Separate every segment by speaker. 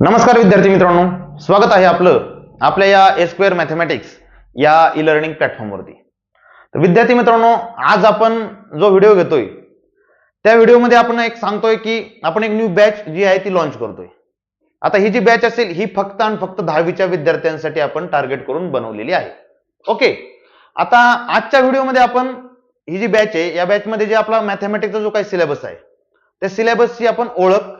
Speaker 1: नमस्कार विद्यार्थी मित्रांनो, स्वागत आहे आपल्या या ए स्क्वेअर मॅथमॅटिक्स या ई लर्निंग प्लॅटफॉर्मवरती। तर विद्यार्थी मित्रांनो, आज आपण जो व्हिडिओ घेतोय त्या व्हिडिओमध्ये आपण एक सांगतोय की आपण एक न्यू बॅच जी आहे ती लॉन्च करतोय। आता ही जी बॅच असेल ही फक्त आणि फक्त 10वीच्या विद्यार्थ्यांसाठी आपण टार्गेट करून बनवलेली आहे। ओके, आता आजच्या व्हिडिओमध्ये आपण ही जी बॅच आहे या बॅचमध्ये जे आपला मॅथमॅटिक्सचा जो काही सिलेबस आहे त्या सिलेबसची आपण ओळख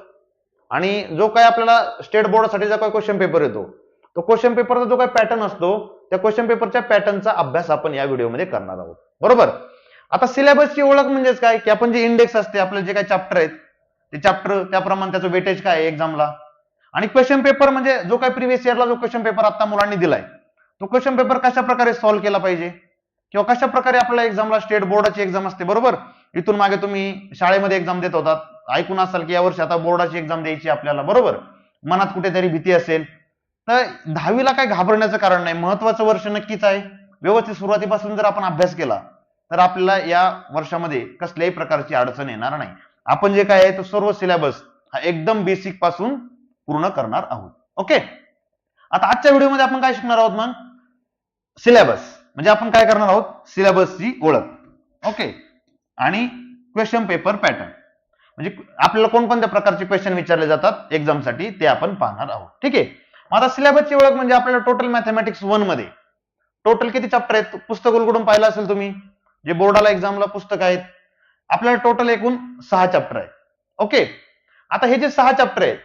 Speaker 1: आणि जो काही आपल्याला स्टेट बोर्डसाठी जो काही क्वेश्चन पेपर येतो तो क्वेश्चन पेपरचा जो काही पॅटर्न असतो त्या क्वेश्चन पेपरच्या पॅटर्नचा अभ्यास आपण या व्हिडिओमध्ये करणार आहोत। बरोबर, आता सिलेबसची ओळख म्हणजेच काय की आपण जे इंडेक्स असते आपले जे काही चॅप्टर आहेत ते चॅप्टर त्याप्रमाणे त्याचं वेटेज काय आहे एक्झामला, आणि क्वेश्चन पेपर म्हणजे जो काही प्रिव्हियस इयरला जो क्वेश्चन पेपर आता मुलांनी दिलाय तो क्वेश्चन पेपर कशा प्रकारे सॉल्व्ह केला पाहिजे किंवा कशा प्रकारे आपल्याला एक्झामला स्टेट बोर्डाची एक्झाम असते। बरोबर, इथून मागे तुम्ही शाळेमध्ये एक्झाम देत होतात, ऐकून असाल की यावर्षी आता बोर्डाची एक्झाम द्यायची आपल्याला। बरोबर, मनात कुठेतरी भीती असेल तर 10वीला काय घाबरण्याचं कारण नाही, महत्वाचं वर्ष नक्कीच आहे। व्यवस्थित सुरुवातीपासून जर आपण अभ्यास केला तर आपल्याला या वर्षामध्ये कसल्याही प्रकारची अडचण येणार नाही। आपण जे काय आहे तो सर्व सिलेबस हा एकदम बेसिक पासून पूर्ण करणार आहोत। ओके, आता आजच्या व्हिडिओमध्ये आपण काय शिकणार आहोत मग, सिलेबस म्हणजे आपण काय करणार आहोत, सिलेबसची ओळख। ओके, आणि क्वेश्चन पेपर पॅटर्न म्हणजे आपल्याला कोणकोणत्या प्रकारचे क्वेश्चन विचारले जातात एक्झामसाठी ते आपण पाहणार आहोत। ठीक आहे, आता सिलेबसची ओळख म्हणजे आपल्याला टोटल मॅथमॅटिक्स 1 मध्ये टोटल किती चॅप्टर आहेत पुस्तक उलगडून पाहिलं असेल तुम्ही, जे बोर्डाला एक्झामला पुस्तक आहेत आपल्याला टोटल एकूण 6 चॅप्टर आहेत। ओके, आता हे जे 6 चॅप्टर आहेत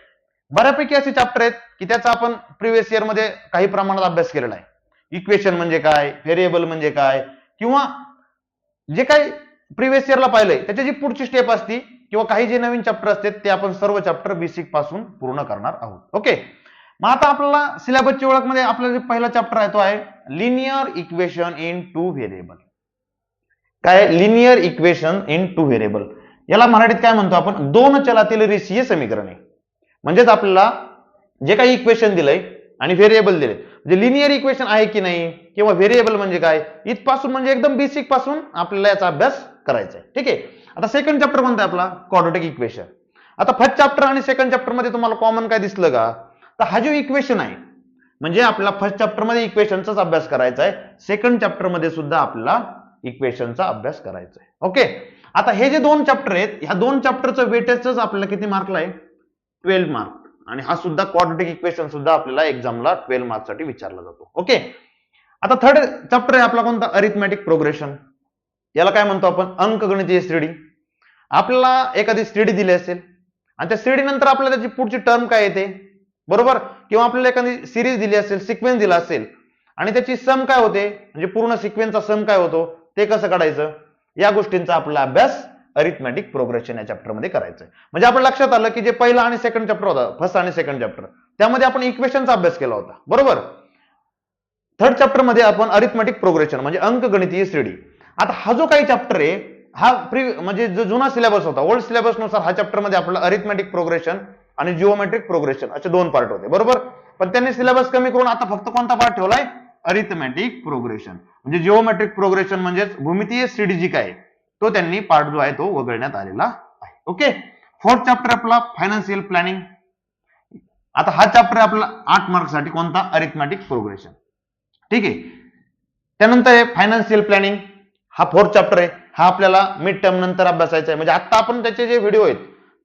Speaker 1: बऱ्यापैकी असे चॅप्टर आहेत की त्याचा आपण प्रिव्हियस इयर मध्ये काही प्रमाणात अभ्यास केलेला आहे। इक्वेशन म्हणजे काय, व्हेरिएबल म्हणजे काय, किंवा जे काही प्रिव्हियस इयरला पाहिलंय त्याची जी पुढची स्टेप असती किंवा काही जे नवीन चॅप्टर असतात ते आपण सर्व चॅप्टर बेसिक पासून पूर्ण करणार आहोत। ओके, मग आता आपल्याला सिलेबसची ओळख मध्ये आपला जे पहिला चॅप्टर आहे तो आहे linear equation in two variable. काय, linear equation in two variable, याला मराठीत काय म्हणतो आपण, दोन चलातील रेषीय समीकरणे। म्हणजेच आपल्याला जे काही इक्वेशन दिलंय आणि व्हेरिएबल दिले म्हणजे लिनियर इक्वेशन आहे की नाही किंवा व्हेरिएबल म्हणजे काय इथपासून म्हणजे एकदम बेसिक पासून आपल्याला याचा अभ्यास करायचा आहे। ठीक आहे, आता सेकंड चॅप्टर कोणता आहे आपला, क्वाड्रॅटिक इक्वेशन। आता फर्स्ट चॅप्टर आणि सेकंड चॅप्टर मध्ये तुम्हाला कॉमन काय दिसलं का, तर हा जो इक्वेशन आहे म्हणजे आपल्याला फर्स्ट चॅप्टर मध्ये इक्वेशनचाच अभ्यास करायचा आहे, सेकंड चॅप्टर मध्ये सुद्धा आपल्याला इक्वेशनचा अभ्यास करायचा आहे। ओके, आता हे जे दोन चॅप्टर आहेत ह्या दोन चॅप्टरचं वेटेजच आपल्याला किती मार्कला आहे, 12 मार्क, आणि हा सुद्धा क्वाड्रॅटिक इक्वेशन सुद्धा आपल्याला एक्झामला 12 मार्क साठी विचारला जातो। ओके, आता थर्ड चॅप्टर आहे आपला कोणता, अरिथमॅटिक प्रोग्रेशन, याला काय म्हणतो आपण, अंकगणितीय श्रेणी। आपल्याला एखादी श्रेणी दिली असेल आणि त्या श्रेणी नंतर आपल्याला त्याची पुढची टर्म काय येते, बरोबर, किंवा आपल्याला एखादी सिरीज दिली असेल, सिक्वेन्स दिला असेल आणि त्याची सम काय होते म्हणजे पूर्ण सिक्वेन्सचा सम काय होतो ते कसं काढायचं, या गोष्टींचा आपला अभ्यास अरिथमॅटिक प्रोग्रेशन या चॅप्टर मध्ये करायचं आहे। म्हणजे आपल्या लक्षात आलं की जे पहिला आणि सेकंड चॅप्टर होता, फर्स्ट आणि सेकंड चॅप्टर, त्यामध्ये आपण इक्वेशनचा अभ्यास केला होता। बरोबर, थर्ड चॅप्टर मध्ये आपण अरिथमॅटिक प्रोग्रेशन म्हणजे अंकगणितीय श्रेणी। आता हा जो काही चॅप्टर आहे हा म्हणजे जो जुना सिलेबस होता ओल्ड सिलेबस नुसार हा चॅप्टर मध्ये आपल्याला अरिथमॅटिक प्रोग्रेशन आणि जिओमेट्रिक प्रोग्रेशन असे दोन पार्ट होते। बरोबर, पण त्यांनी सिलेबस कमी करून आता फक्त कोणता पार्ट ठेवलाय, अरिथमॅटिक प्रोग्रेशन म्हणजे जिओमेट्रिक प्रोग्रेशन म्हणजे भूमितीय श्रेणी जी काय तो त्यांनी पार्ट जो आहे तो वगळण्यात आलेला आहे। ओके, फोर्थ चॅप्टर आपला फायनान्शियल प्लॅनिंग। आता हा चॅप्टर आपला 8 मार्क साठी कोणता, अरिथमॅटिक प्रोग्रेशन। ठीक आहे, त्यानंतर आहे फायनान्शियल प्लॅनिंग, हा फोर्थ चॅप्टर आहे, हा आपल्याला मिड टर्म नंतर अभ्यासायचा आहे। म्हणजे आता आपण त्याचे जे व्हिडिओ आहेत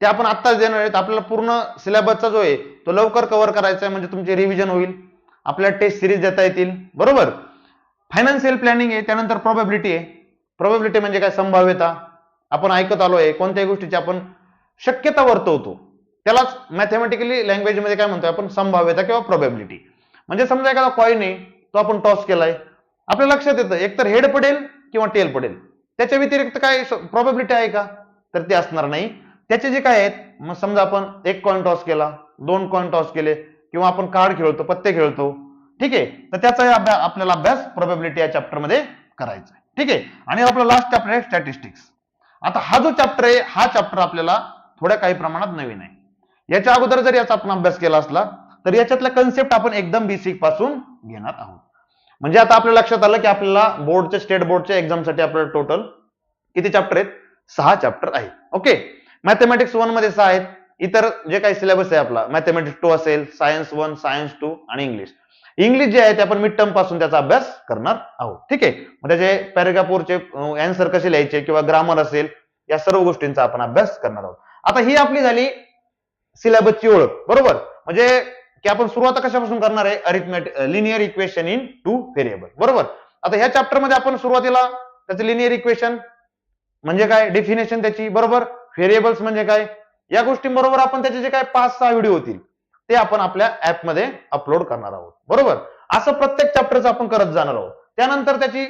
Speaker 1: ते आपण आत्ताच देणार आहेत, आपल्याला पूर्ण सिलेबसचा जो आहे तो लवकर कव्हर करायचा आहे म्हणजे तुमचे रिव्हिजन होईल, आपल्याला टेस्ट सिरीज देता येतील। बरोबर, फायनान्शियल प्लॅनिंग आहे, त्यानंतर प्रोबॅबिलिटी आहे। प्रोबॅबिलिटी म्हणजे काय, संभाव्यता, आपण ऐकत आलोय कोणत्याही गोष्टीची आपण शक्यता वर्तवतो त्यालाच मॅथमॅटिकली लँग्वेज मध्ये काय म्हणतोय आपण, संभाव्यता किंवा प्रोबॅबिलिटी। म्हणजे समजा एखादा कॉइन आहे तो आपण टॉस केलाय, आपल्या लक्षात येतं एकतर हेड पडेल किंवा टेल पडेल, त्याच्या व्यतिरिक्त काय प्रोबॅबिलिटी आहे का, तर ते असणार नाही। त्याचे जे काय आहेत, मग समजा आपण एक कॉइन टॉस केला, दोन कॉइन टॉस केले किंवा आपण कार्ड खेळतो, पत्ते खेळतो, ठीक आहे, तर त्याचा आपल्याला अभ्यास प्रोबॅबिलिटी या चॅप्टर मध्ये करायचा आहे। ठीक आहे, आणि आपला लास्ट चॅप्टर आहे स्टॅटिस्टिक्स। आता हा जो चॅप्टर आहे हा चॅप्टर आपल्याला थोड्या काही प्रमाणात नवीन आहे, याच्या अगोदर जर याचा आपण अभ्यास केला असला तर याच्यातला कन्सेप्ट आपण एकदम बेसिक पासून घेणार आहोत। म्हणजे आता आपल्या लक्षात आलं की आपल्याला बोर्डच्या स्टेट बोर्डच्या एक्झामसाठी आपल्याला टोटल किती चॅप्टर आहेत, 6 चॅप्टर आहेत। ओके, मॅथमॅटिक्स 1 मध्ये 6 आहेत, इतर जे काही सिलेबस आहे आपला मॅथमॅटिक्स 2 असेल, सायन्स 1, सायन्स 2 आणि इंग्लिश जे आहे ते आपण मिड टर्म पासून त्याचा अभ्यास करणार आहोत. ठीक आहे. मग त्याचे पॅराग्राफवरचे आन्सर कसे लिहायचे किंवा ग्रामर असेल या सर्व गोष्टींचा आपण अभ्यास करणार आहोत. आता ही आपली झाली सिलेबसची ओळख. बरोबर. म्हणजे की आपण सुरुवात कशापासून करणार आहे, arithmetic linear equation in 2 variable. बरोबर. आता ह्या चॅप्टर मध्ये आपण सुरुवातीला त्याचे लिनियर इक्वेशन म्हणजे काय, डेफिनेशन त्याची, बरोबर, व्हेरिएबल्स म्हणजे काय, या गोष्टींबरोबर आपण त्याचे जे काय 5-6 व्हिडिओ होतील ते आपण आपल्या ऍप मध्ये अपलोड करणार आहोत. बरोबर. असं प्रत्येक चॅप्टरचं आपण करत जाणार आहोत. त्यानंतर त्याची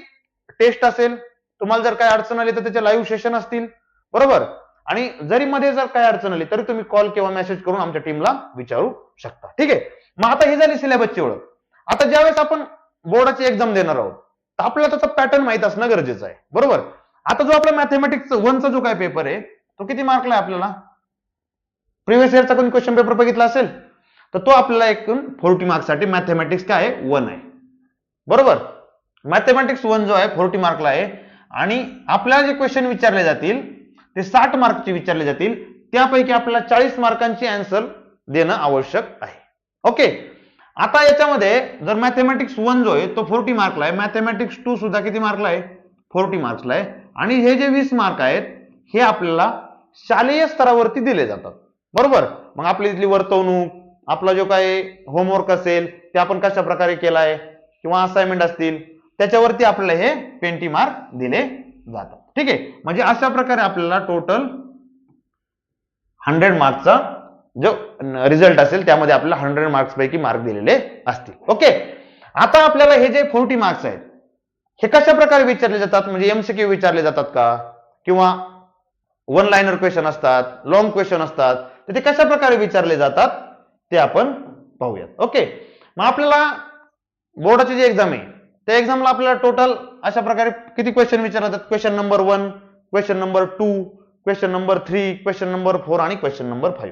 Speaker 1: टेस्ट असेल, तुम्हाला जर काय अडचण आली तर त्याचे लाईव्ह सेशन असतील. बरोबर. आणि जरी मध्ये जर काय अडचण आली तरी तुम्ही कॉल किंवा मेसेज करून आमच्या टीमला विचारू शकता. ठीक आहे. मग आता ही झाली सिलेबसची ओळख. आता ज्यावेळेस आपण बोर्डाची एक्झाम देणार आहोत तर आपल्याला त्याचा पॅटर्न माहित असणं गरजेचं आहे. बरोबर. आता जो आपला मॅथमॅटिक्स 1चा जो काय पेपर आहे तो किती मार्कला आहे आपल्याला, प्रिव्हियस इयरचा कोणी क्वेश्चन पेपर बघितला असेल तर तो आपल्याला एकूण 40 मार्क्ससाठी मॅथमॅटिक्स काय आहे, 1 आहे. बरोबर. मॅथमॅटिक्स 1 जो आहे 40 मार्कला आहे आणि आपल्याला जे क्वेश्चन विचारले जातील ते 60 मार्कचे विचारले जातील. त्यापैकी आपल्याला 40 मार्कांची आन्सर देणं आवश्यक आहे. ओके. आता याच्यामध्ये जर मॅथमॅटिक्स 1 जो आहे तो 40 मार्कला आहे, मॅथमॅटिक्स 2 सुद्धा किती मार्कला आहे, 40 मार्क्सला आहे. आणि हे जे 20 मार्क आहेत हे आपल्याला शालेय स्तरावरती दिले जातात. बरोबर. मग आपली इथली वर्तवणूक, आपला जो काही होमवर्क असेल ते आपण कशा प्रकारे केलाय किंवा असाइनमेंट असतील त्याच्यावरती आपल्याला हे 20 मार्क दिले जातात. ठीक आहे. म्हणजे अशा प्रकारे आपल्याला टोटल 100 मार्कचा जो रिझल्ट असेल त्यामध्ये आपल्याला 100 मार्क्स पैकी मार्क दिलेले असतील. ओके. आता आपल्याला हे जे 40 मार्क्स आहेत हे कशा प्रकारे विचारले जातात, म्हणजे एमसीक्यू विचारले जातात का किंवा वन लाइनर क्वेश्चन असतात, लॉंग क्वेश्चन असतात, तर ते कशा प्रकारे विचारले जातात ते आपण पाहूयात. ओके. मग आपल्याला बोर्डाची जी एक्झाम आहे त्या एक्झामला आपल्याला टोटल अशा प्रकारे किती क्वेश्चन विचारले जातात, question number 1, question number 2, question number 3, question number 4 आणि क्वेश्चन नंबर 5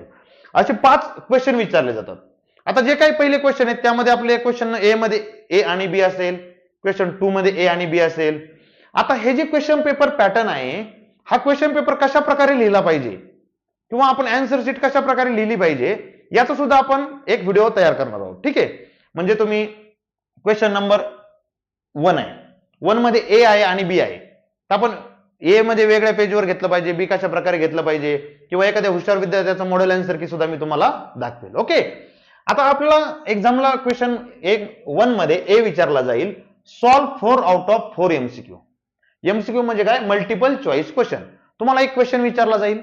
Speaker 1: असे 5 क्वेश्चन विचारले जातात. आता जे काही पहिले क्वेश्चन आहेत त्यामध्ये आपले क्वेश्चन ए मध्ये ए आणि बी असेल, क्वेश्चन 2 मध्ये ए आणि बी असेल. आता हे जे क्वेश्चन पेपर पॅटर्न आहे हा क्वेश्चन पेपर कशा प्रकारे लिहिला पाहिजे किंवा आपण आन्सर शीट कशा प्रकारे लिहिली पाहिजे याचा सुद्धा आपण एक व्हिडिओ तयार करणार आहोत. ठीक आहे. म्हणजे तुम्ही क्वेश्चन नंबर 1 आहे, 1 मध्ये ए आहे आणि बी आहे, तर आपण ए मध्ये वेगळ्या पेजवर घेतलं पाहिजे, बी कशा प्रकारे घेतलं पाहिजे किंवा एखाद्या हुशार विद्यार्थ्याचं मॉडेल आन्सर की सुद्धा मी तुम्हाला दाखवेल. ओके. आता आपल्याला एक्झामला क्वेश्चन 1 मध्ये ए विचारला जाईल, solve 4 out of 4 MCQ. MCQ म्हणजे काय, मल्टिपल चॉईस क्वेश्चन. तुम्हाला एक क्वेश्चन विचारला जाईल,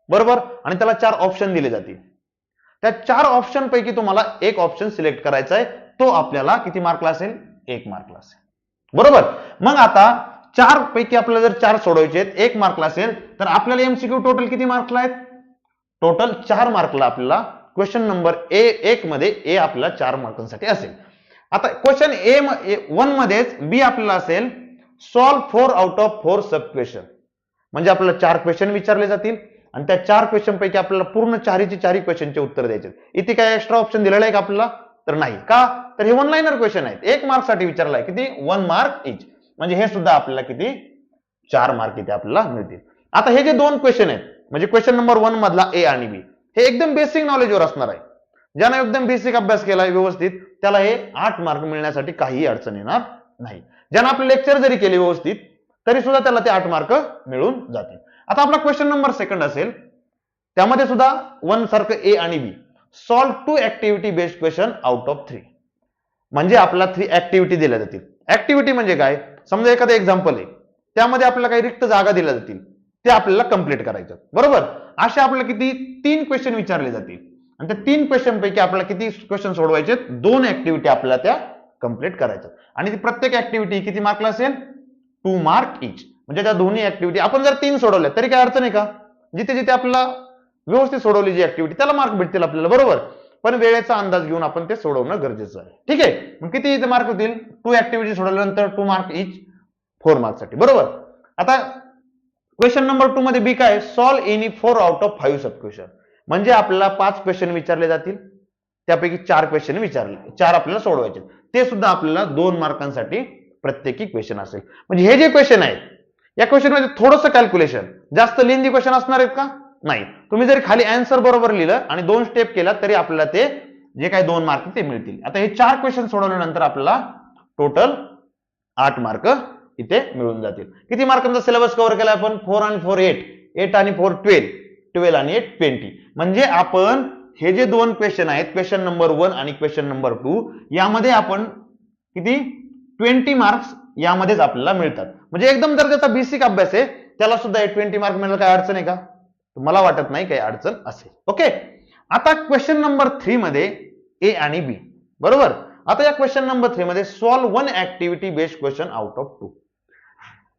Speaker 1: बरोबर, आणि त्याला 4 ऑप्शन दिले जातील. त्या 4 ऑप्शन पैकी तुम्हाला एक ऑप्शन सिलेक्ट करायचा आहे, तो आपल्याला किती मार्कला असेल, 1 मार्कला असेल. बरोबर. मग आता 4 पैकी आपल्याला जर 4 सोडवायचे आहेत, 1 मार्कला असेल तर आपल्याला एमसीक्यू टोटल किती मार्कला आहेत, टोटल 4 मार्कला आपल्याला क्वेश्चन नंबर 1 मध्ये ए आपल्याला 4 मार्कांसाठी असेल. आता क्वेश्चन 1 मध्येच बी आपल्याला असेल solve 4 out of 4 sub question. म्हणजे आपल्याला 4 क्वेश्चन विचारले जातील आणि त्या 4 क्वेश्चन पैकी आपल्याला पूर्ण 4 क्वेश्चनचे उत्तर द्यायचे. इथे काय एक्स्ट्रा ऑप्शन दिलेला आहे का आपल्याला, तर नाही. का, तर हे 1 लाइनर क्वेश्चन आहेत, 1 मार्क साठी विचारला आहे, किती, 1 मार्क इच. म्हणजे हे सुद्धा आपल्याला किती, 4 मार्क इथे आपल्याला मिळतील. आता हे जे 2 क्वेश्चन आहेत म्हणजे क्वेश्चन नंबर 1 मधला ए आणि बी हे एकदम बेसिक नॉलेजवर असणार आहे. ज्याने एकदम बेसिक अभ्यास केला व्यवस्थित त्याला हे 8 मार्क मिळण्यासाठी काही अडचण येणार नाही. ज्यानं आपले लेक्चर जरी केले व्यवस्थित तरी सुद्धा त्याला ते 8 मार्क मिळून जातील. आता आपला क्वेश्चन नंबर 2 असेल त्यामध्ये सुद्धा 1 सारखं ए आणि B, solve 2 activity based question out of 3. म्हणजे आपल्याला 3 ऍक्टिव्हिटी दिल्या जातील. ऍक्टिव्हिटी म्हणजे काय, समजा एखादं एक्झाम्पल आहे त्यामध्ये आपल्याला काही रिक्त जागा दिल्या जातील, ते आपल्याला कंप्लीट करायचं. बरोबर. अशा आपल्याला किती, 3 क्वेश्चन विचारले जातील आणि त्या 3 क्वेश्चन पैकी आपल्याला किती क्वेश्चन सोडवायचे, 2 ऍक्टिव्हिटी आपल्याला त्या कंप्लीट करायचं. आणि प्रत्येक ऍक्टिव्हिटी किती मार्कला असेल, 2 मार्क इच. म्हणजे त्या दोन्ही ऍक्टिव्हिटी आपण जर 3 सोडवल्या तरी काय अडचण आहे का, जिथे जिथे आपल्याला व्यवस्थित सोडवली जी ऍक्टिव्हिटी त्याला मार्क भेटतील आपल्याला. बरोबर. पण वेळेचा अंदाज घेऊन आपण ते सोडवणं गरजेचं आहे. ठीक आहे. मग किती इथे मार्क होतील, 2 ऍक्टिव्हिटी सोडवल्यानंतर 2 मार्क इच, 4 मार्कसाठी. बरोबर. आता क्वेश्चन नंबर 2 मध्ये बी काय, solve any 4 out of 5 sub question. म्हणजे आपल्याला 5 क्वेश्चन विचारले जातील, त्यापैकी 4 क्वेश्चन विचारले, 4 आपल्याला सोडवायचे, ते सुद्धा आपल्याला 2 मार्कांसाठी प्रत्येकी क्वेश्चन असेल. म्हणजे हे जे क्वेश्चन आहेत या क्वेश्चन मध्ये थोडंसं कॅल्क्युलेशन, जास्त लेंदी क्वेश्चन असणार आहेत का, नाही. तुम्ही जरी खाली आन्सर बरोबर लिहिलं आणि 2 स्टेप केला तरी आपल्याला ते जे काही 2 मार्क ते मिळतील. आता हे 4 क्वेश्चन सोडवल्यानंतर आपल्याला टोटल 8 मार्क इथे मिळून जातील. किती मार्कांचा सिलेबस कव्हर केला आपण? 4 आणि 4 8, 8 आणि 4 12, 12 आणि 8 20. म्हणजे आपण हे जे 2 क्वेश्चन आहेत, क्वेश्चन नंबर 1 आणि क्वेश्चन नंबर 2, यामध्ये आपण किती 20 मार्क्स यामध्येच आपल्याला मिळतात. म्हणजे एकदम जर त्याचा बेसिक अभ्यास आहे त्याला सुद्धा 20 मार्क मिळायला काय अडचण आहे का? मला वाटत नाही काही अडचण असेल. ओके. आता क्वेश्चन नंबर 3 मध्ये ए आणि बी, बरोबर. आता या क्वेश्चन नंबर 3 मध्ये solve 1 activity based question out of 2.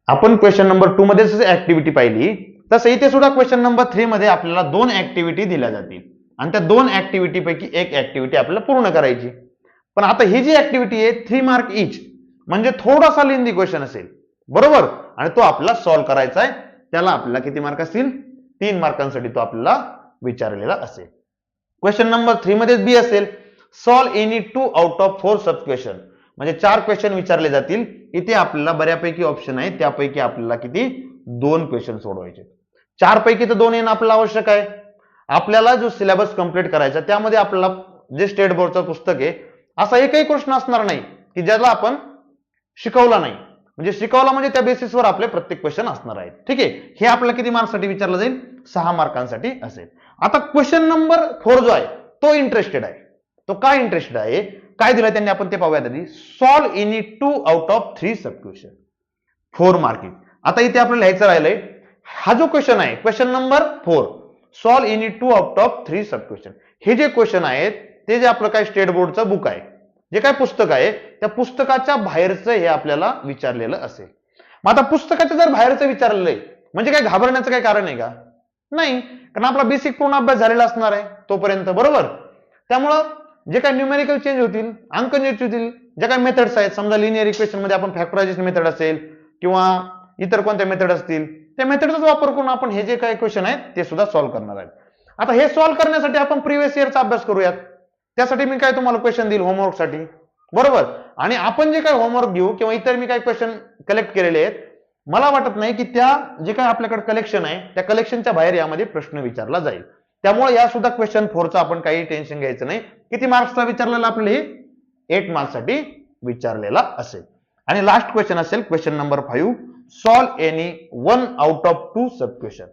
Speaker 1: आपण क्वेश्चन नंबर 2 मध्ये जशी ऍक्टिव्हिटी पाहिली तसं इथे सुद्धा क्वेश्चन नंबर 3 मध्ये आपल्याला 2 ऍक्टिव्हिटी दिल्या जातील आणि त्या 2 ऍक्टिव्हिटी पैकी एक ऍक्टिव्हिटी आपल्याला पूर्ण करायची. पण आता ही जी ऍक्टिव्हिटी आहे 3 मार्क इच, म्हणजे थोडासा लेंदी क्वेश्चन असेल, बरोबर, आणि तो आपल्याला सॉल्व्ह करायचा आहे. त्याला आपल्याला किती मार्क असतील? 3 मार्कांसाठी तो आपल्याला विचारलेला असेल. क्वेश्चन नंबर 3 मध्ये बी असेल solve any 2 out of 4 sub question, म्हणजे 4 क्वेश्चन विचारले जातील. इथे आपल्याला बऱ्यापैकी ऑप्शन आहे, त्यापैकी आपल्याला किती 2 क्वेश्चन सोडवायचे. 4 पैकी तर 2 येणं आपल्याला आवश्यक आहे. आपल्याला जो सिलेबस कंप्लीट करायचा त्यामध्ये आपल्याला जे स्टेट बोर्डचं पुस्तक आहे असा एकही प्रश्न असणार नाही की ज्याला आपण शिकवला नाही. म्हणजे शिकवला म्हणजे त्या बेसिसवर आपले प्रत्येक क्वेश्चन असणार आहेत. ठीक आहे. हे आपल्याला किती मार्क्ससाठी विचारलं जाईल? 6 मार्कांसाठी असेल. आता क्वेश्चन नंबर 4 जो आहे तो इंटरेस्टेड आहे. तो काय इंटरेस्टेड आहे, काय दिलं त्यांनी आपण ते पाहूयात आधी. Solve any 2 out of 3 sub question, 4 marking. आता इथे आपल्याला लिहायचं राहिलंय हा जो क्वेश्चन आहे question number 4, solve any 2 out of 3 sub question. हे जे क्वेश्चन आहेत ते जे आपलं काय स्टेट बोर्डचं बुक आहे, जे काय पुस्तक आहे त्या पुस्तकाच्या बाहेरचं हे आपल्याला विचारलेलं असेल. मग आता पुस्तकाच्या जर बाहेरचं विचारलेलं आहे म्हणजे काय घाबरण्याचं काय कारण आहे का? नाही, कारण आपला बेसिक पूर्ण अभ्यास झालेला असणार आहे तोपर्यंत, बरोबर. त्यामुळं जे काही न्यूमेरिकल चेंज होतील, अंक चेंज होतील, जे काही मेथड्स आहेत, समजा लिनियर इक्वेशन मध्ये आपण फॅक्टरायझेशन मेथड असेल किंवा इतर कोणत्या मेथड असतील त्या मेथडचा वापर करून आपण हे जे काही क्वेश्चन आहेत ते सुद्धा सॉल्व्ह करणार आहेत. आता हे सॉल्व्ह करण्यासाठी आपण प्रिव्हियस इयरचा अभ्यास करूयात. त्यासाठी मी काय तुम्हाला क्वेश्चन देईल होमवर्कसाठी, बरोबर. आणि आपण जे काही होमवर्क घेऊ किंवा इतर मी काही क्वेश्चन कलेक्ट केलेले आहेत, मला वाटत नाही की त्या जे काही आपल्याकडे कलेक्शन आहे त्या कलेक्शनच्या बाहेर यामध्ये प्रश्न विचारला जाईल. त्यामुळे या सुद्धा क्वेश्चन 4चा आपण काही टेन्शन घ्यायचं नाही. किती मार्क्सचा विचारलेला आपल्याला? हे 8 मार्क्ससाठी विचारलेला असेल. आणि लास्ट क्वेश्चन असेल question number 5, solve any 1 out of 2 sub question,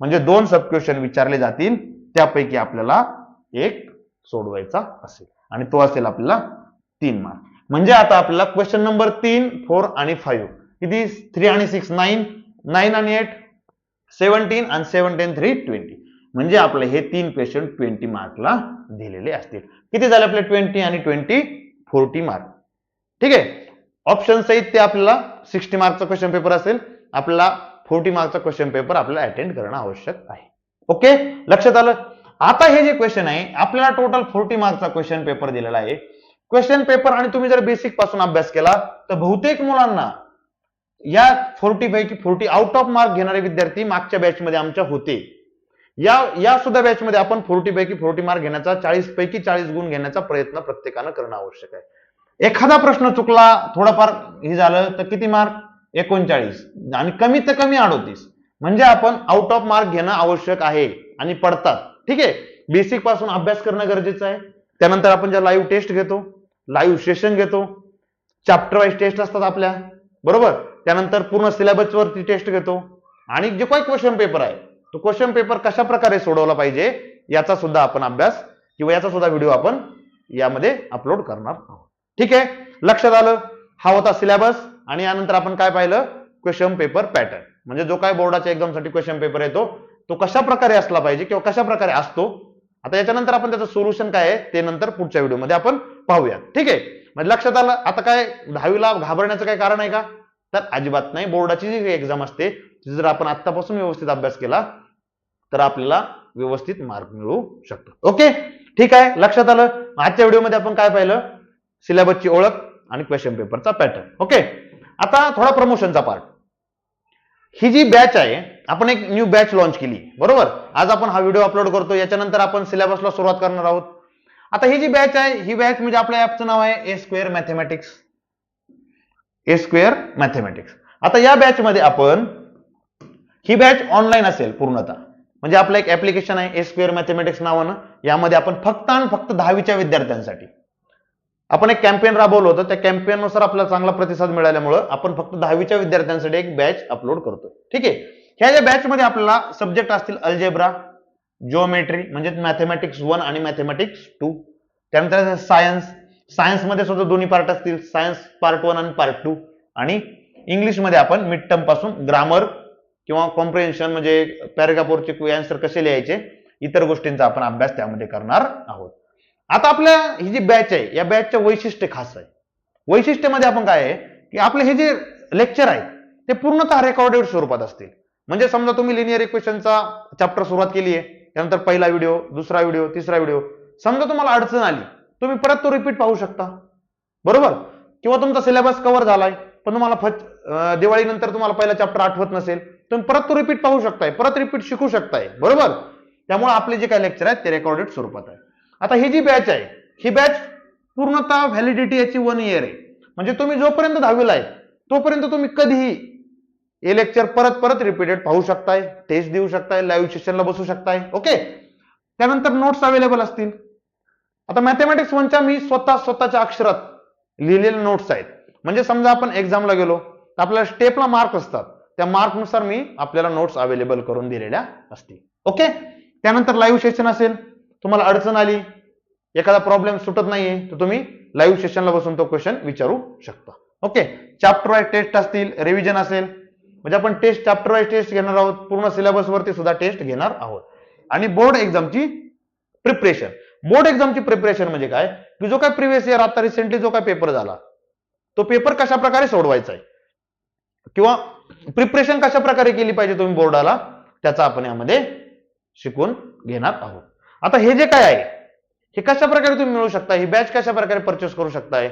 Speaker 1: म्हणजे 2 सब क्वेश्चन विचारले जातील त्यापैकी आपल्याला एक सोडवायचा असेल आणि तो असेल आपल्याला 3 मार्क. म्हणजे आता आपल्याला क्वेश्चन नंबर 3, 4 आणि 5 किती 3 आणि 6 9, 9 आणि 8 17 आणि 7 10 3 20. म्हणजे आपले हे 3 क्वेश्चन 20 मार्कला दिलेले असतील. किती झाले आपले 20 आणि 20 40 मार्क. ठीक आहे. ऑप्शन सहित ते आपल्याला 60 मार्कचा क्वेश्चन पेपर असेल. आपल्याला 40 मार्कचा क्वेश्चन पेपर आपल्याला अटेंड करणं आवश्यक आहे. ओके, लक्षात आलं. आता हे जे क्वेश्चन आहे आपल्याला टोटल 40 मार्कचा क्वेश्चन पेपर दिलेला आहे. क्वेश्चन पेपर आणि तुम्ही जर बेसिक पासून अभ्यास केला तर बहुतेक मुलांना या 40 पैकी 40 आउट ऑफ मार्क घेणारे विद्यार्थी मागच्या बॅच मध्ये आमच्या होते. या सुद्धा बॅच मध्ये आपण 40 पैकी 40 मार्क घेण्याचा, 40 पैकी 40 गुण घेण्याचा प्रयत्न प्रत्येकानं करणं आवश्यक आहे. एखादा प्रश्न चुकला, थोडाफार हे झालं तर किती मार्क? 39 आणि कमीत कमी 38. म्हणजे आपण आउट ऑफ मार्क घेणं आवश्यक आहे आणि पडतात. ठीक आहे. बेसिक पासून अभ्यास करणं गरजेचं आहे. त्यानंतर आपण ज्या लाईव्ह टेस्ट घेतो, लाईव्ह सेशन घेतो, चॅप्टर वाईज टेस्ट असतात आपल्या, बरोबर. त्यानंतर पूर्ण सिलेबस वरती टेस्ट घेतो आणि जे काही क्वेश्चन पेपर आहे तो क्वेश्चन पेपर कशा प्रकारे सोडवला पाहिजे याचा सुद्धा आपण अभ्यास किंवा याचा सुद्धा व्हिडिओ आपण यामध्ये अपलोड करणार आहोत. ठीक आहे, लक्षात आलं. हा होता सिलेबस आणि यानंतर आपण काय पाहिलं? क्वेश्चन पेपर पॅटर्न, म्हणजे जो काय बोर्डाच्या एक्झामसाठी क्वेश्चन पेपर येतो तो कशा प्रकारे असला पाहिजे किंवा कशा प्रकारे असतो. आता याच्यानंतर आपण त्याचं सोल्युशन काय आहे ते नंतर पुढच्या व्हिडिओमध्ये आपण पाहूया. ठीक आहे, म्हणजे लक्षात आलं. आता काय 10वीला घाबरण्याचं काय कारण आहे का? तर अजिबात नाही. बोर्डाची जी एक्झाम असते जर आपण आतापासून व्यवस्थित अभ्यास केला तर आपल्याला व्यवस्थित मार्क मिळू शकतो. ओके, ठीक आहे, लक्षात आलं. आजच्या व्हिडिओमध्ये आपण काय पाहिलं? सिलेबसची ओळख आणि क्वेश्चन पेपरचा पॅटर्न. ओके, आता थोडा प्रमोशनचा पार्ट. ही जी बॅच आहे आपण एक न्यू बॅच लॉन्च केली, बरोबर. आज आपण हा व्हिडिओ अपलोड करतो, याच्यानंतर आपण सिलेबसला सुरुवात करणार आहोत. आता ही जी बॅच आहे ही बॅच म्हणजे आपल्या ऍपचं नाव आहे ए स्क्वेअर मॅथेमॅटिक्स. ए स्क्वेअर मॅथेमॅटिक्स. आता या बॅच मध्ये आपण ही बॅच ऑनलाईन असेल पूर्णतः, म्हणजे आपलं एक ऍप्लिकेशन आहे A² मॅथमॅटिक्स नावानं. यामध्ये आपण फक्त आणि फक्त 10वीच्या विद्यार्थ्यांसाठी आपण एक कॅम्पेन राबवलं होतं. त्या कॅम्पेन नुसार आपल्याला चांगला प्रतिसाद मिळाल्यामुळे आपण फक्त 10वीच्या विद्यार्थ्यांसाठी एक बॅच अपलोड करतो. ठीक आहे. ह्या ज्या बॅच मध्ये आपल्याला सब्जेक्ट असतील अल्जेब्रा, जिओमेट्री म्हणजे मॅथमॅटिक्स 1 आणि मॅथमॅटिक्स 2. त्यानंतर सायन्स मध्ये सुद्धा दोन्ही पार्ट असतील, सायन्स पार्ट 1 आणि पार्ट 2. आणि इंग्लिश मध्ये आपण मिड टर्म पासून ग्रामर किंवा कॉम्प्रिहेन्शन म्हणजे पॅराग्राफवरचे आन्सर कसे लिहायचे इतर गोष्टींचा आपण अभ्यास त्यामध्ये करणार आहोत. आता आपल्या ही जी बॅच आहे या बॅचच्या वैशिष्ट्य खास आहे. वैशिष्ट्यामध्ये आपण काय आहे की आपले हे जे लेक्चर आहे ते पूर्णतः रेकॉर्डेड स्वरूपात असतील. म्हणजे समजा तुम्ही लिनियर इक्वेशनचा चॅप्टर सुरुवात केली आहे, त्यानंतर पहिला व्हिडिओ, दुसरा व्हिडिओ, तिसरा व्हिडिओ, समजा तुम्हाला अडचण आली तुम्ही परत तो रिपीट पाहू शकता, बरोबर. किंवा तुमचा सिलेबस कव्हर झालाय पण तुम्हाला दिवाळीनंतर तुम्हाला पहिला चॅप्टर आठवत नसेल, तुम्ही परत तो रिपीट पाहू शकताय, परत रिपीट शिकू शकताय, बरोबर. त्यामुळे आपले जे काही लेक्चर आहेत ते रेकॉर्डेड स्वरूपात आहे. आता ही जी बॅच आहे ही बॅच पूर्णतः व्हॅलिडिटी याची 1 इयर आहे. म्हणजे तुम्ही जोपर्यंत 10वीला आहे तोपर्यंत तुम्ही कधीही हे लेक्चर परत रिपीटेड पाहू शकताय, टेस्ट देऊ शकताय, लाईव्ह सेशनला बसू शकताय. ओके. त्यानंतर नोट्स अवेलेबल असतील. आता मॅथमॅटिक्स 1च्या मी स्वतःच्या अक्षरात लिहिलेले नोट्स आहेत. म्हणजे समजा आपण एक्झामला गेलो तर आपल्याला स्टेपला मार्क असतात, त्या मार्कनुसार मी आपल्याला नोट्स अवेलेबल करून दिलेल्या असतील. ओके. त्यानंतर लाईव्ह सेशन असेल, तुम्हाला अडचण आली, एखादा प्रॉब्लेम सुटत नाहीये तर तुम्ही लाईव्ह सेशनला बसून तो क्वेश्चन विचारू शकता. ओके. चॅप्टर वाईज टेस्ट असतील, रिव्हिजन असेल, म्हणजे आपण टेस्ट चॅप्टर वाईज टेस्ट घेणार आहोत, पूर्ण सिलेबस वरती सुद्धा टेस्ट घेणार आहोत. आणि बोर्ड एक्झामची प्रिपरेशन. बोर्ड एक्झामची प्रिपरेशन म्हणजे काय की जो काय प्रिव्हियस इयर आता रिसेंटली जो काय पेपर झाला तो पेपर कशा प्रकारे सोडवायचा आहे किंवा प्रिपरेशन कशा प्रकारे केली पाहिजे तुम्ही बोर्डाला, त्याचा आपण यामध्ये शिकून घेणार आहोत. आता हे जे काय आहे हे कशा प्रकारे तुम्ही मिळवू शकता, ही बॅच कशा प्रकारे परचेस करू शकताय.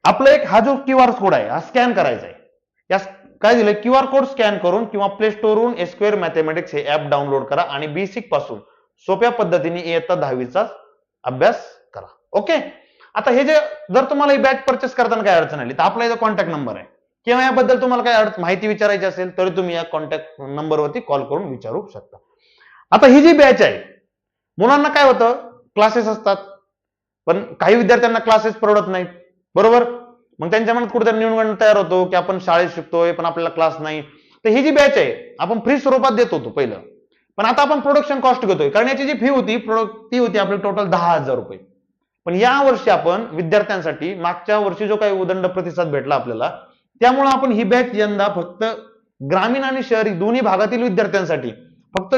Speaker 1: आपला एक हा जो QR कोड आहे हा स्कॅन करायचा आहे. या काय दिलंय QR कोड स्कॅन करून किंवा प्ले स्टोअरवरून A² मॅथमॅटिक्स हे ऍप डाउनलोड करा आणि बेसिक पासून सोप्या पद्धतीने इयत्ता 10वीचा अभ्यास करा. ओके. आता हे जे जर तुम्हाला ही बॅच परचेस करताना काय अडचण आली तर आपला इथं कॉन्टॅक्ट नंबर आहे किंवा याबद्दल तुम्हाला काय माहिती विचारायची असेल तरी तुम्ही या कॉन्टॅक्ट नंबरवरती कॉल करून विचारू शकता. आता ही जी बॅच आहे मुलांना काय होतं क्लासेस असतात पण काही विद्यार्थ्यांना क्लासेस परवडत नाहीत, बरोबर. मग त्यांच्या मनात कुठेतरी न्यूनगंड तयार होतो की आपण शाळेत शिकतोय पण आपल्याला क्लास नाही. तर ही जी बॅच आहे आपण फ्री स्वरूपात देत होतो पहिलं, पण आता आपण प्रोडक्शन कॉस्ट घेतोय कारण याची जी फी होती ती होती आपली टोटल 10,000 रुपये. पण या वर्षी आपण विद्यार्थ्यांसाठी मागच्या वर्षी जो काही उदंड प्रतिसाद भेटला आपल्याला त्यामुळे आपण ही बॅच यंदा फक्त ग्रामीण आणि शहरी दोन्ही भागातील विद्यार्थ्यांसाठी फक्त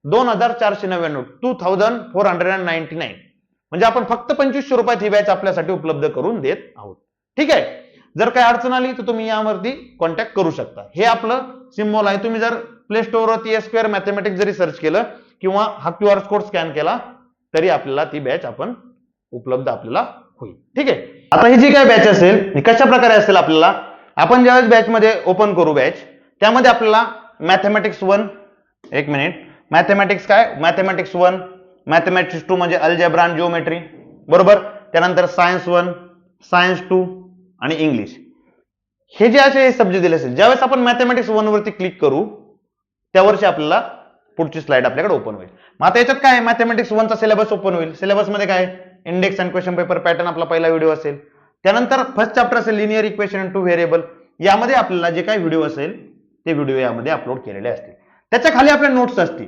Speaker 1: 2,499 2,499 म्हणजे आपण फक्त 2500 रुपयात ही बॅच आपल्यासाठी उपलब्ध करून देत आहोत. ठीक आहे. जर काही अडचण आली तर तुम्ही यावरती कॉन्टॅक्ट करू शकता. हे आपलं सिम्बॉल आहे. तुम्ही जर प्ले स्टोअर वरती A² मॅथमॅटिक्स जरी सर्च केलं किंवा हा QR कोड स्कॅन केला तरी आपल्याला ती बॅच आपण उपलब्ध आपल्याला होईल. ठीक आहे. आता ही जी काय बॅच असेल ही कशा प्रकारे असेल आपल्याला आपण ज्यावेळेस बॅच मध्ये ओपन करू बॅच त्यामध्ये आपल्याला मॅथमॅटिक्स 1 एक मिनिट मॅथमॅटिक्स काय मॅथमॅटिक्स 1 मॅथमॅटिक्स 2 म्हणजे अल्जेब्रा आणि जिओमेट्री, बरोबर. त्यानंतर सायन्स 1 सायन्स 2 आणि इंग्लिश हे जे असे सब्जेक्ट दिले असेल ज्यावेळेस आपण मॅथमॅटिक्स 1 वरती क्लिक करू त्यावरची आपल्याला पुढची स्लाइड आपल्याकडे ओपन होईल. मग आता याच्यात काय मॅथमॅटिक्स 1 चा सिलेबस ओपन होईल. सिलेबस मध्ये काय index and question paper pattern आपला पहिला व्हिडिओ असेल. त्यानंतर फर्स्ट चॅप्टर असेल लिनियर इक्वेशन अँड 2 व्हेरिएबल. यामध्ये आपल्याला जे काही व्हिडिओ असेल ते व्हिडिओ यामध्ये अपलोड केलेले असतील. त्याच्या खाली आपल्या नोट्स असतील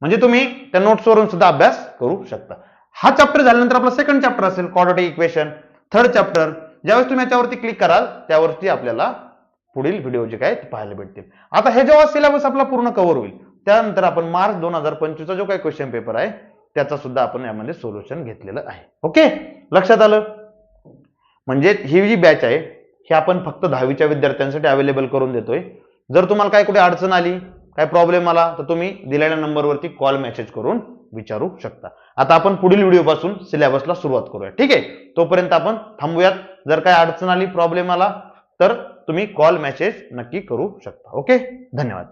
Speaker 1: म्हणजे तुम्ही त्या नोट्स वरून सुद्धा अभ्यास करू शकता. हा चॅप्टर झाल्यानंतर आपला सेकंड चॅप्टर असेल क्वाड्रॅटिक इक्वेशन. थर्ड चॅप्टर ज्यावेळेस तुम्ही याच्यावरती क्लिक कराल त्यावरती आपल्याला पुढील व्हिडिओ जे काय ते पाहायला भेटतील. आता हे जेव्हा सिलेबस आपला पूर्ण कव्हर होईल त्यानंतर आपण मार्च 2025 चा जो काही क्वेश्चन पेपर आहे त्याचा सुद्धा आपण यामध्ये सोल्युशन घेतलेलं आहे. ओके. लक्षात आलं. म्हणजे ही जी बॅच आहे ही आपण फक्त 10वीच्या विद्यार्थ्यांसाठी अवेलेबल करून देतोय. जर तुम्हाला काय कुठे अडचण आली काय प्रॉब्लेम आला तर तुम्ही दिलेल्या नंबरवरती कॉल मेसेज करून विचारू शकता. आता आपण पुढील व्हिडिओ पासून सिलेबसला सुरुवात करूया. ठीक आहे. तोपर्यंत आपण थांबूयात. जर काय अडचण आली प्रॉब्लेम आला तर तुम्ही कॉल मेसेज नक्की करू शकता. ओके. धन्यवाद.